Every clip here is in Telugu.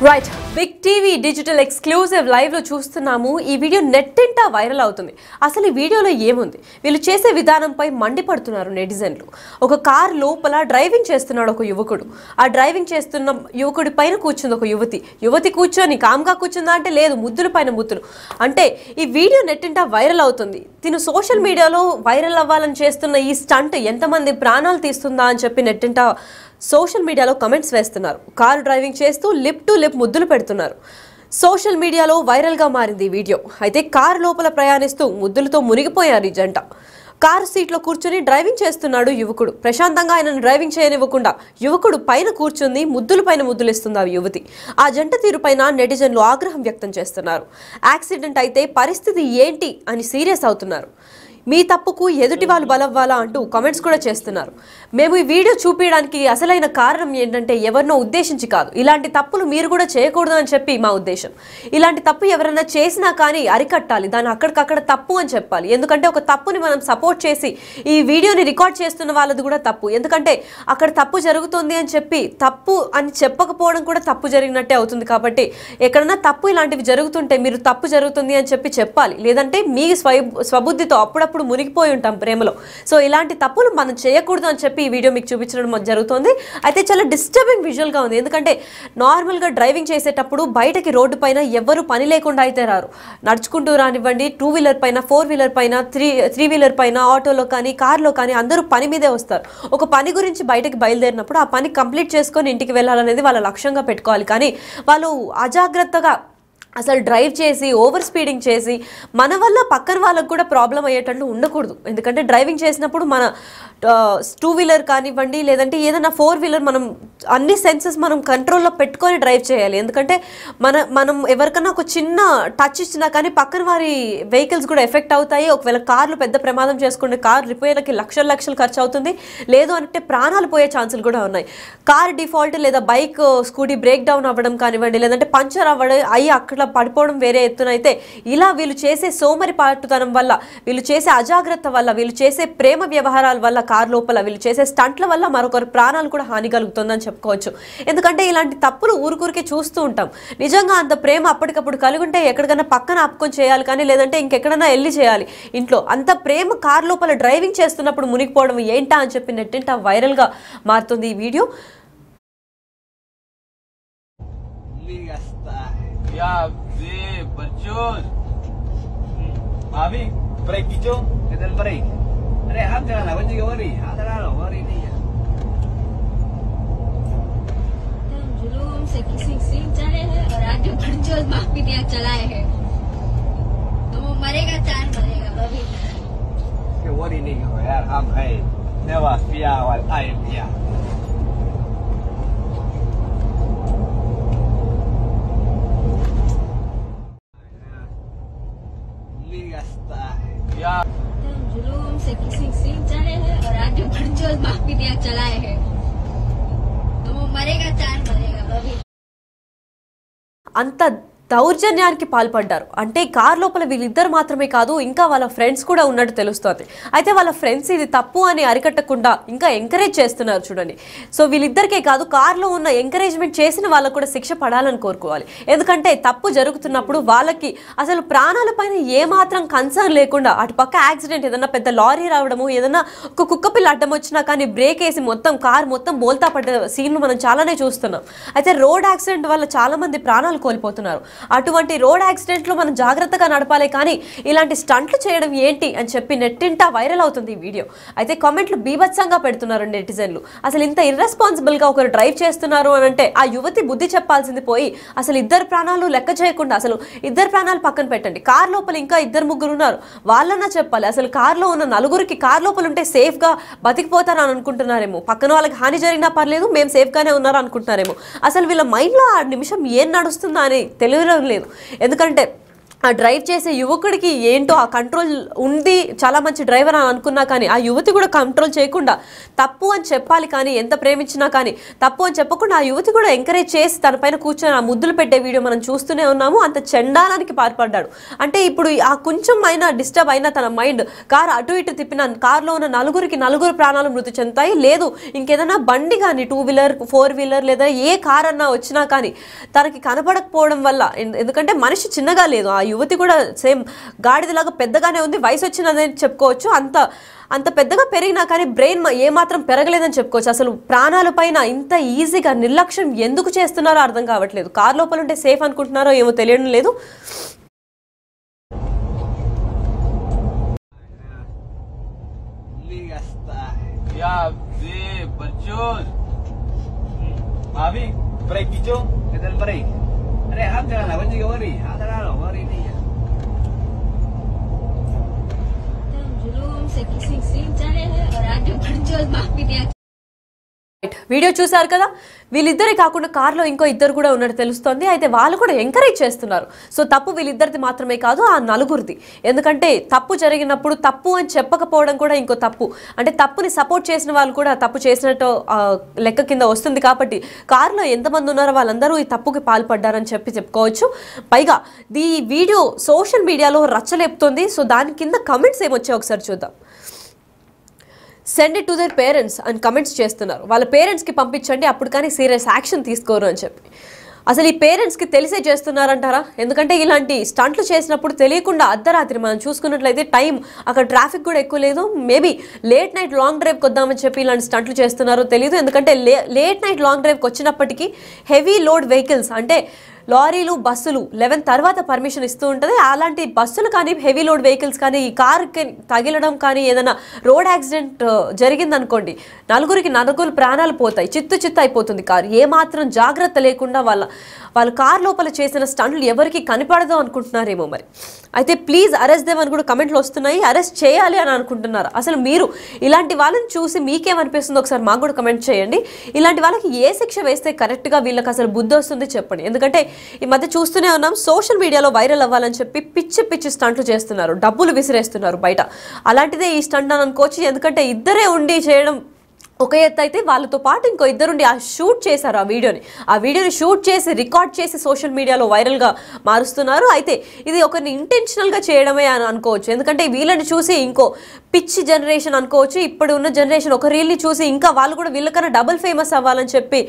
Right big TV digital exclusive live లో చూస్తున్నాము. ఈ వీడియో నెట్టింటా వైరల్ అవుతుంది. అసలు ఈ వీడియోలో ఏముంది? వీళ్ళు చేసే విధానంపై మండిపడుతున్నారు నెటిజన్లు. ఒక కార్ లోపల డ్రైవింగ్ చేస్తున్నాడు ఒక యువకుడు. ఆ డ్రైవింగ్ చేస్తున్న యువకుడి పైన కూర్చుంది ఒక యువతి కూర్చొని కామ్గా కూర్చుందా అంటే లేదు, ముద్దుల పైన ముద్దులు. అంటే ఈ వీడియో నెట్టింటా వైరల్ అవుతుంది. తిను సోషల్ మీడియాలో వైరల్ అవ్వాలని చేస్తున్న ఈ స్టంట్ ఎంతమంది ప్రాణాలు తీస్తుందా అని చెప్పి నెట్టింటా సోషల్ మీడియాలో కమెంట్స్ వేస్తున్నారు. కారు డ్రైవింగ్ చేస్తూ లిప్ టు లిప్ ముద్దులు పెడుతున్నారు. సోషల్ మీడియాలో వైరల్గా మారింది ఈ వీడియో. అయితే కారు లోపల ప్రయాణిస్తూ ముద్దులతో మునిగిపోయారు ఈ జంట. కారు సీట్లో కూర్చొని డ్రైవింగ్ చేస్తున్నాడు యువకుడు. ప్రశాంతంగా ఆయనను డ్రైవింగ్ చేయనివ్వకుండా యువకుడు పైన కూర్చుంది ముద్దుల పైన ముద్దులు ఇస్తుంది ఆ యువతి. ఆ జంట తీరు పైన నెటిజన్లు ఆగ్రహం వ్యక్తం చేస్తున్నారు. యాక్సిడెంట్ అయితే పరిస్థితి ఏంటి అని సీరియస్ అవుతున్నారు. మీ తప్పుకు ఎదుటి వాళ్ళు బలవ్వాలా అంటూ కామెంట్స్ కూడా చేస్తున్నారు. మేము ఈ వీడియో చూపించడానికి అసలైన కారణం ఏంటంటే ఎవరినో ఉద్దేశించి కాదు, ఇలాంటి తప్పులు మీరు కూడా చేయకూడదు అని చెప్పి మా ఉద్దేశం. ఇలాంటి తప్పు ఎవరైనా చేసినా కానీ అరికట్టాలి, దాన్ని అక్కడికక్కడ తప్పు అని చెప్పాలి. ఎందుకంటే ఒక తప్పుని మనం సపోర్ట్ చేసి ఈ వీడియోని రికార్డ్ చేస్తున్న వాళ్ళది కూడా తప్పు. ఎందుకంటే అక్కడ తప్పు జరుగుతుంది అని చెప్పి తప్పు అని చెప్పకపోవడం కూడా తప్పు జరిగినట్టే అవుతుంది. కాబట్టి ఎక్కడన్నా తప్పు ఇలాంటివి జరుగుతుంటే మీరు తప్పు జరుగుతుంది అని చెప్పి చెప్పాలి. లేదంటే మీ స్వబుద్ధితో అప్పుడప్పుడు మునిగిపోయి ఉంటాం ప్రేమలో. సో ఇలాంటి తప్పులు మనం చేయకూడదు అని చెప్పి ఈ వీడియో మీకు చూపించడం జరుగుతుంది. అయితే చాలా డిస్టర్బింగ్ విజువల్గా ఉంది. ఎందుకంటే నార్మల్గా డ్రైవింగ్ చేసేటప్పుడు బయటకి రోడ్డు పైన ఎవరు పని లేకుండా అయితే రారు. నడుచుకుంటూ రానివ్వండి, 2 వీలర్ పైన, 4 వీలర్ పైన, 3 వీలర్ పైన, ఆటోలో కానీ కార్లో కానీ అందరూ పని మీదే వస్తారు. ఒక పని గురించి బయటకి బయలుదేరినప్పుడు ఆ పని కంప్లీట్ చేసుకొని ఇంటికి వెళ్ళాలనేది వాళ్ళ లక్ష్యంగా పెట్టుకోవాలి. కానీ వాళ్ళు అజాగ్రత్తగా అసలు డ్రైవ్ చేసి ఓవర్ స్పీడింగ్ చేసి మన వల్ల పక్కన వాళ్ళకు కూడా ప్రాబ్లం అయ్యేటట్లు ఉండకూడదు. ఎందుకంటే డ్రైవింగ్ చేసినప్పుడు మన 2 వీలర్ కానివ్వండి, లేదంటే ఏదైనా 4 వీలర్ మనం అన్ని సెన్సెస్ మనం కంట్రోల్లో పెట్టుకొని డ్రైవ్ చేయాలి. ఎందుకంటే మనం ఎవరికైనా ఒక చిన్న టచ్ ఇచ్చినా కానీ పక్కన వారి వెహికల్స్ కూడా ఎఫెక్ట్ అవుతాయి. ఒకవేళ కార్లు పెద్ద ప్రమాదం చేసుకుంటే కార్ రిపేర్లకి లక్షలు ఖర్చు అవుతుంది. లేదు అంటే ప్రాణాలు పోయే ఛాన్సులు కూడా ఉన్నాయి. కార్ డిఫాల్ట్ లేదా బైక్ స్కూటీ బ్రేక్ డౌన్ అవ్వడం కానివ్వండి, లేదంటే పంచర్ అవ్వడం అయ్యి అక్కడ పడిపోవడం వేరే ఎత్తునైతే ఇలా వీళ్ళు చేసే సోమరి పాటుతనం వల్ల, వీళ్ళు చేసే అజాగ్రత్త వల్ల, వీళ్ళు చేసే ప్రేమ వ్యవహారాల వల్ల, కార్ లోపల వీళ్ళు చేసే స్టంట్ల వల్ల మరొకరి ప్రాణాలు కూడా హాని కలుగుతుందని చెప్పుకోవచ్చు. ఎందుకంటే ఇలాంటి తప్పులు ఊరికే చూస్తూ ఉంటాం. నిజంగా అంత ప్రేమ అప్పటికప్పుడు కలిగి ఉంటే ఎక్కడికైనా పక్కన ఆపుకొని చేయాలి, కానీ లేదంటే ఇంకెక్కడైనా వెళ్ళి చేయాలి. ఇంట్లో అంత ప్రేమ కార్ లోపల డ్రైవింగ్ చేస్తున్నప్పుడు మునిగిపోవడం ఏంటా అని చెప్పి నెట్టింట వైరల్గా మారుతుంది ఈ video. Ya, berjus. Abi, break hijau, kita break. Ada ham jangan lah, kunci kawari. Ada lah, kawari ni ya. जुलूम से किसी चले हैं और आज जो बरजोस माफी दिया चलाए हैं, तो वो मरेगा चार मरेगा बबी. Kawari ni kau yaar, ham hai. Newa pia wal air pia. Ya. जुलूम से किसी चले हैं और आज जो बरजोस माफी दिया चलाए हैं, तो वो मरेगा चार मरेगा बबी. అంత దౌర్జన్యానికి పాల్పడ్డారు. అంటే కార్ లోపల వీళ్ళిద్దరు మాత్రమే కాదు, ఇంకా వాళ్ళ ఫ్రెండ్స్ కూడా ఉన్నట్టు తెలుస్తోంది. అయితే వాళ్ళ ఫ్రెండ్స్ ఇది తప్పు అని అరికట్టకుండా ఇంకా ఎంకరేజ్ చేస్తున్నారు చూడండి. సో వీళ్ళిద్దరికే కాదు, కార్లో ఉన్న ఎంకరేజ్మెంట్ చేసిన వాళ్ళకు కూడా శిక్ష పడాలని కోరుకోవాలి. ఎందుకంటే తప్పు జరుగుతున్నప్పుడు వాళ్ళకి అసలు ప్రాణాల పైన ఏమాత్రం కన్సర్న్ లేకుండా అటు పక్క యాక్సిడెంట్, ఏదన్నా పెద్ద లారీ రావడము, ఏదన్నా ఒక కుక్క పిల్ల అడ్డం వచ్చినా కానీ బ్రేక్ వేసి కార్ మొత్తం బోల్తా పడ్డ సీన్లు మనం చాలానే చూస్తున్నాం. అయితే రోడ్ యాక్సిడెంట్ వల్ల చాలా మంది ప్రాణాలు కోల్పోతున్నారు. అటువంటి రోడ్ యాక్సిడెంట్లో మనం జాగ్రత్తగా నడపాలి, కానీ ఇలాంటి స్టంట్లు చేయడం ఏంటి అని చెప్పి నెట్టింటా వైరల్ అవుతుంది ఈ వీడియో. అయితే కామెంట్లు బీభత్సంగా పెడుతున్నారు నెటిజన్లు. అసలు ఇంత ఇర్రెస్పాన్సిబుల్గా ఒకరు డ్రైవ్ చేస్తున్నారు అని అంటే ఆ యువతి బుద్ధి చెప్పాల్సింది పోయి అసలు ఇద్దరు ప్రాణాలు లెక్క చేయకుండా, అసలు ఇద్దరు ప్రాణాలు పక్కన పెట్టండి, కార్ లోపల ఇంకా 2-3 ఉన్నారు, వాళ్ళన్నా చెప్పాలి. అసలు కార్లో ఉన్న 4 కార్ లోపల ఉంటే సేఫ్గా బతికిపోతారని అనుకుంటున్నారేమో, పక్కన వాళ్ళకి హాని జరిగినా పర్లేదు మేము సేఫ్గానే ఉన్నారు అనుకుంటున్నారేమో. అసలు వీళ్ళ మైండ్లో ఆ నిమిషం ఏం నడుస్తుందా అని తెలియడం లేదు. ఎందుకంటే ఆ డ్రైవ్ చేసే యువకుడికి ఏంటో ఆ కంట్రోల్ ఉంది, చాలా మంచి డ్రైవర్ అని అనుకున్నా కానీ ఆ యువతి కూడా కంట్రోల్ చేయకుండా తప్పు అని చెప్పాలి, కానీ ఎంత ప్రేమించినా కానీ తప్పు అని చెప్పకుండా ఆ యువతి కూడా ఎంకరేజ్ చేసి తన పైన కూర్చొని ఆ ముద్దులు పెట్టే వీడియో మనం చూస్తూనే ఉన్నాము. అంత చండాలానికి పాల్పడ్డాడు. అంటే ఇప్పుడు ఆ కొంచెం అయినా డిస్టర్బ్ అయినా తన మైండ్ కార్ అటు ఇటు తిప్పిన కార్లో ఉన్న నలుగురు ప్రాణాలు మృతి చెందుతాయి. లేదు ఇంకేదైనా బండి కానీ 2 వీలర్ 4 వీలర్ లేదా ఏ కార్ అన్నా వచ్చినా కానీ తనకి కనపడకపోవడం వల్ల, ఎందుకంటే మనిషి చిన్నగా లేదు, ఆ యువతి కూడా సేమ్ గాడిదలాగా పెద్దగానే ఉంది, వయసు వచ్చినదని చెప్పుకోవచ్చు. అంత పెద్దగా పెరిగినా కానీ బ్రెయిన్ ఏమాత్రం పెరగలేదని చెప్పుకోవచ్చు. అసలు ప్రాణాల పైన ఇంత ఈజీగా నిర్లక్ష్యం ఎందుకు చేస్తున్నారో అర్థం కావట్లేదు. కార్ లోపల ఉంటే సేఫ్ అనుకుంటున్నారో ఏమో తెలియడం లేదు. से किसी सीन चले हैं और आगे बढ़ जो बाप भी दिया। వీడియో చూసారు కదా, వీళ్ళిద్దరే కాకుండా కార్లో ఇంకో ఇద్దరు కూడా ఉన్నట్టు తెలుస్తోంది. అయితే వాళ్ళు కూడా ఎంకరేజ్ చేస్తున్నారు. సో తప్పు వీళ్ళిద్దరిది మాత్రమే కాదు, ఆ నలుగురిది. ఎందుకంటే తప్పు జరిగినప్పుడు తప్పు అని చెప్పకపోవడం కూడా ఇంకో తప్పు. అంటే తప్పుని సపోర్ట్ చేసిన వాళ్ళు కూడా తప్పు చేసినట్టు లెక్క కింద వస్తుంది. కాబట్టి కార్లో ఎంతమంది ఉన్నారో వాళ్ళందరూ ఈ తప్పుకి పాల్పడ్డారని చెప్పుకోవచ్చు. పైగా ఈ వీడియో సోషల్ మీడియాలో రచ్చలేపుతోంది. సో దాని కింద కమెంట్స్ ఏమొచ్చాయో ఒకసారి చూద్దాం. Send it to their parents అని కమెంట్స్ చేస్తున్నారు. వాళ్ళ పేరెంట్స్కి పంపించండి, అప్పుడు కానీ సీరియస్ యాక్షన్ తీసుకోరు అని చెప్పి. అసలు ఈ పేరెంట్స్కి తెలిసే చేస్తున్నారంటారా? ఎందుకంటే ఇలాంటి స్టంట్లు చేసినప్పుడు తెలియకుండా అర్ధరాత్రి మనం చూసుకున్నట్లయితే టైం అక్కడ ట్రాఫిక్ కూడా ఎక్కువ లేదు, మేబీ లేట్ నైట్ లాంగ్ డ్రైవ్కి వద్దామని చెప్పి ఇలాంటి స్టంట్లు చేస్తున్నారో తెలియదు. ఎందుకంటే లేట్ నైట్ లాంగ్ డ్రైవ్కి వచ్చినప్పటికీ హెవీ లోడ్ వెహికల్స్ అంటే లారీలు బస్సులు 11 తర్వాత పర్మిషన్ ఇస్తూ ఉంటుంది. అలాంటి బస్సులు కానీ హెవీ లోడ్ వెహికల్స్ కానీ ఈ కార్కి తగిలడం కానీ ఏదైనా రోడ్ యాక్సిడెంట్ జరిగిందనుకోండి, నలుగురు ప్రాణాలు పోతాయి, చిత్తు అయిపోతుంది కారు. ఏమాత్రం జాగ్రత్త లేకుండా వాళ్ళు కార్ లోపల చేసిన స్టంట్లు ఎవరికి కనిపడదు అనుకుంటున్నారేమో మరి. అయితే ప్లీజ్ అరెస్ట్ దేమ్ అని కూడా కమెంట్లు వస్తున్నాయి. అరెస్ట్ చేయాలి అని అనుకుంటున్నారు. అసలు మీరు ఇలాంటి వాళ్ళని చూసి మీకేమనిపిస్తుందో ఒకసారి మాకు కూడా కమెంట్ చేయండి. ఇలాంటి వాళ్ళకి ఏ శిక్ష వేస్తే కరెక్ట్గా వీళ్ళకి అసలు బుద్ధి వస్తుంది చెప్పండి. ఎందుకంటే ఈ మధ్య చూస్తూనే ఉన్నాం, సోషల్ మీడియాలో వైరల్ అవ్వాలని చెప్పి పిచ్చి స్టంట్లు చేస్తున్నారు, డబ్బులు విసిరేస్తున్నారు బయట. అలాంటిదే ఈ స్టంట్ అని అనుకోవచ్చు. ఎందుకంటే ఇద్దరే ఉండి చేయడం ఒక ఎత్తు అయితే, వాళ్ళతో పాటు ఇంకో ఇద్దరుండి షూట్ చేశారు ఆ వీడియోని షూట్ చేసి రికార్డ్ చేసి సోషల్ మీడియాలో వైరల్గా మారుస్తున్నారు. అయితే ఇది ఒకరిని ఇంటెన్షనల్గా చేయడమే అని అనుకోవచ్చు. ఎందుకంటే వీళ్ళని చూసి ఇంకో పిచ్చి జనరేషన్ అనుకోవచ్చు, ఇప్పుడు ఉన్న జనరేషన్ ఒక రీల్ని చూసి ఇంకా వాళ్ళు కూడా వీళ్ళకన్నా డబుల్ ఫేమస్ అవ్వాలని చెప్పి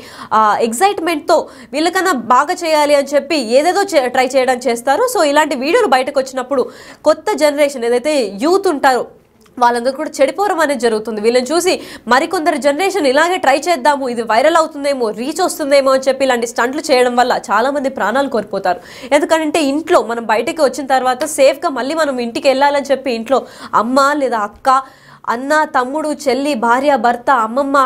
ఎగ్జైట్మెంట్తో వీళ్ళకన్నా బాగా చేయాలి అని చెప్పి ఏదేదో ట్రై చేయడం చేస్తారు. సో ఇలాంటి వీడియోలు బయటకు వచ్చినప్పుడు కొత్త జనరేషన్ ఏదైతే యూత్ ఉంటారో వాళ్ళందరూ కూడా చెడిపోవడం అనేది జరుగుతుంది. వీళ్ళని చూసి మరికొందరు జనరేషన్ ఇలాగే ట్రై చేద్దాము, ఇది వైరల్ అవుతుందేమో, రీచ్ వస్తుందేమో అని చెప్పి ఇలాంటి స్టంట్లు చేయడం వల్ల చాలామంది ప్రాణాలు కోల్పోతారు. ఎందుకంటే ఇంట్లో మనం బయటకు వచ్చిన తర్వాత సేఫ్గా మళ్ళీ మనం ఇంటికి వెళ్ళాలని చెప్పి ఇంట్లో అమ్మ లేదా అక్క, అన్న, తమ్ముడు, చెల్లి, భార్య, భర్త, అమ్మమ్మ,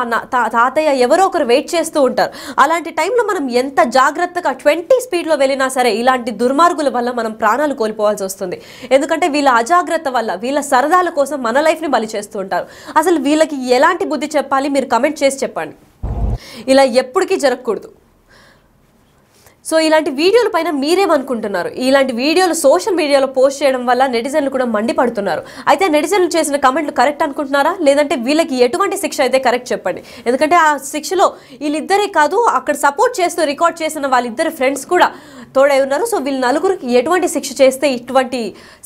తాతయ్య ఎవరో ఒకరు వెయిట్ చేస్తూ ఉంటారు. అలాంటి టైంలో మనం ఎంత జాగ్రత్తగా 20 స్పీడ్లో వెళ్ళినా సరే ఇలాంటి దుర్మార్గుల వల్ల మనం ప్రాణాలు కోల్పోవాల్సి వస్తుంది. ఎందుకంటే వీళ్ళ అజాగ్రత్త వల్ల వీళ్ళ సరదాల కోసం మన లైఫ్ని బలి చేస్తూ ఉంటారు. అసలు వీళ్ళకి ఎలాంటి బుద్ధి చెప్పాలి మీరు కమెంట్ చేసి చెప్పండి. ఇలా ఎప్పటికీ జరగకూడదు. సో ఇలాంటి వీడియోల పైన మీరేమనుకుంటున్నారు? ఇలాంటి వీడియోలు సోషల్ మీడియాలో పోస్ట్ చేయడం వల్ల నెటిజన్లు కూడా మండిపడుతున్నారు. అయితే నెటిజన్లు చేసిన కమెంట్లు కరెక్ట్ అనుకుంటున్నారా, లేదంటే వీళ్ళకి ఎటువంటి శిక్ష అయితే కరెక్ట్ చెప్పండి. ఎందుకంటే ఆ శిక్షలో వీళ్ళిద్దరే కాదు, అక్కడ సపోర్ట్ చేస్తూ రికార్డ్ చేసిన వాళ్ళిద్దరు ఫ్రెండ్స్ కూడా తోడై ఉన్నారు. సో వీళ్ళు నలుగురికి ఎటువంటి శిక్ష చేస్తే ఇటువంటి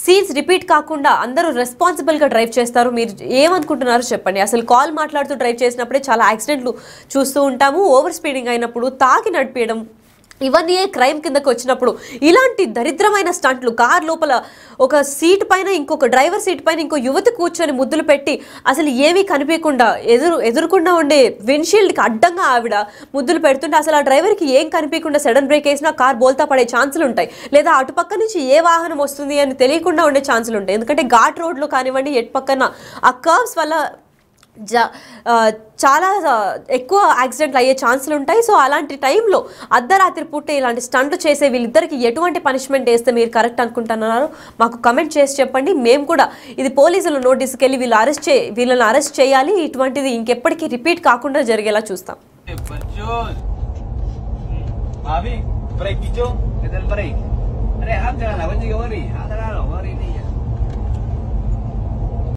సీన్స్ రిపీట్ కాకుండా అందరూ రెస్పాన్సిబుల్గా డ్రైవ్ చేస్తారు? మీరు ఏమనుకుంటున్నారో చెప్పండి. అసలు కాల్ మాట్లాడుతూ డ్రైవ్ చేసినప్పుడే చాలా యాక్సిడెంట్లు చూస్తూ ఉంటాము. ఓవర్ స్పీడింగ్ అయినప్పుడు, తాగి నడిపేయడం, ఇవన్నీ క్రైమ్ కిందకు వచ్చినప్పుడు ఇలాంటి దరిద్రమైన స్టంట్లు, కార్ లోపల ఒక సీట్ పైన ఇంకొక డ్రైవర్ సీట్ పైన ఇంకో యువతి కూర్చొని ముద్దులు పెట్టి అసలు ఏమీ కనిపించకుండా ఎదురుకుండా ఉండే విండ్షీల్డ్కి అడ్డంగా ఆవిడ ముద్దులు పెడుతుంటే అసలు ఆ డ్రైవర్కి ఏం కనిపించకుండా సడన్ బ్రేక్ వేసినా కార్ బోల్తా పడే ఛాన్సులు ఉంటాయి. లేదా అటుపక్క నుంచి ఏ వాహనం వస్తుంది అని తెలియకుండా ఉండే ఛాన్సులు ఉంటాయి. ఎందుకంటే ఘాట్ రోడ్లో కానివ్వండి, ఎటు పక్కన ఆ కర్వ్స్ వల్ల చాలా ఎక్కువ యాక్సిడెంట్లు అయ్యే ఛాన్సులు ఉంటాయి. సో అలాంటి టైంలో అర్ధరాత్రి పూట ఇలాంటి స్టంట్లు చేసే వీళ్ళిద్దరికి ఎటువంటి పనిష్మెంట్ వేస్తే మీరు కరెక్ట్ అనుకుంటున్నారో మాకు కమెంట్ చేసి చెప్పండి. మేము కూడా ఇది పోలీసుల నోటీస్కి వెళ్ళి వీళ్ళని అరెస్ట్ చేయాలి. ఇటువంటిది ఇంకెప్పటికీ రిపీట్ కాకుండా జరిగేలా చూస్తాం. अरे हाथ चलाना बंजी, वरी हाथ चलाना, वरी नहीं।